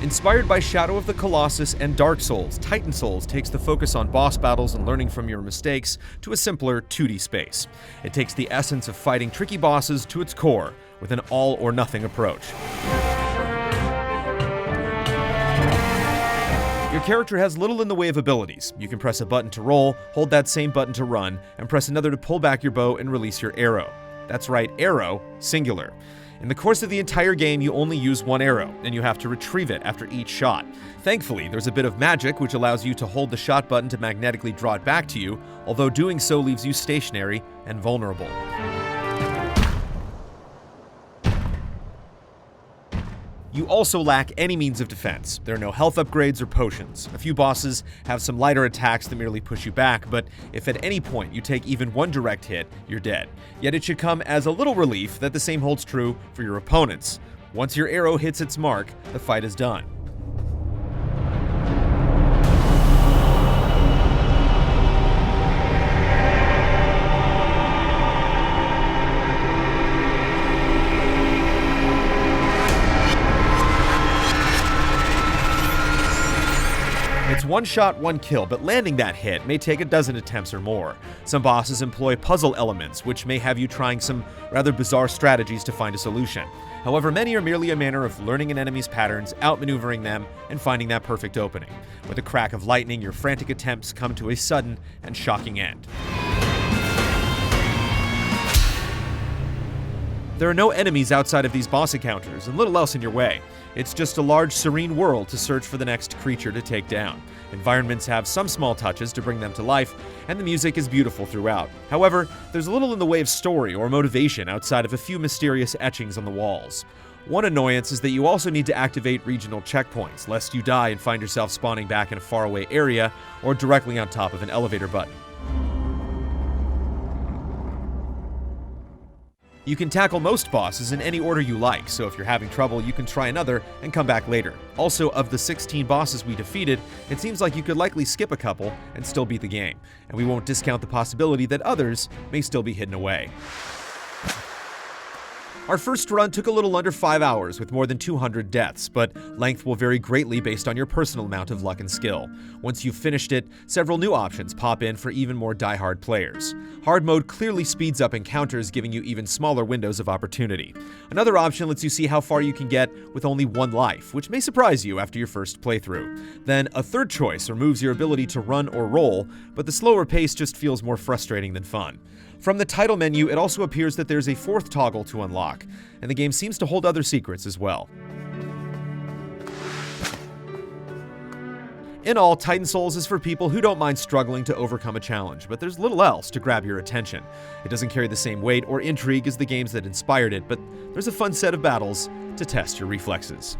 Inspired by Shadow of the Colossus and Dark Souls, Titan Souls takes the focus on boss battles and learning from your mistakes to a simpler 2D space. It takes the essence of fighting tricky bosses to its core, with an all-or-nothing approach. Your character has little in the way of abilities. You can press a button to roll, hold that same button to run, and press another to pull back your bow and release your arrow. That's right, arrow, singular. In the course of the entire game, you only use one arrow, and you have to retrieve it after each shot. Thankfully, there's a bit of magic which allows you to hold the shot button to magnetically draw it back to you, although doing so leaves you stationary and vulnerable. You also lack any means of defense. There are no health upgrades or potions. A few bosses have some lighter attacks that merely push you back, but if at any point you take even one direct hit, you're dead. Yet it should come as a little relief that the same holds true for your opponents. Once your arrow hits its mark, the fight is done. It's one shot, one kill, but landing that hit may take a dozen attempts or more. Some bosses employ puzzle elements, which may have you trying some rather bizarre strategies to find a solution. However, many are merely a manner of learning an enemy's patterns, outmaneuvering them, and finding that perfect opening. With a crack of lightning, your frantic attempts come to a sudden and shocking end. There are no enemies outside of these boss encounters, and little else in your way. It's just a large, serene world to search for the next creature to take down. Environments have some small touches to bring them to life, and the music is beautiful throughout. However, there's little in the way of story or motivation outside of a few mysterious etchings on the walls. One annoyance is that you also need to activate regional checkpoints, lest you die and find yourself spawning back in a faraway area or directly on top of an elevator button. You can tackle most bosses in any order you like, so if you're having trouble, you can try another and come back later. Also, of the 16 bosses we defeated, it seems like you could likely skip a couple and still beat the game, and we won't discount the possibility that others may still be hidden away. Our first run took a little under 5 hours with more than 200 deaths, but length will vary greatly based on your personal amount of luck and skill. Once you've finished it, several new options pop in for even more die-hard players. Hard mode clearly speeds up encounters, giving you even smaller windows of opportunity. Another option lets you see how far you can get with only one life, which may surprise you after your first playthrough. Then a third choice removes your ability to run or roll, but the slower pace just feels more frustrating than fun. From the title menu, it also appears that there's a fourth toggle to unlock, and the game seems to hold other secrets as well. In all, Titan Souls is for people who don't mind struggling to overcome a challenge, but there's little else to grab your attention. It doesn't carry the same weight or intrigue as the games that inspired it, but there's a fun set of battles to test your reflexes.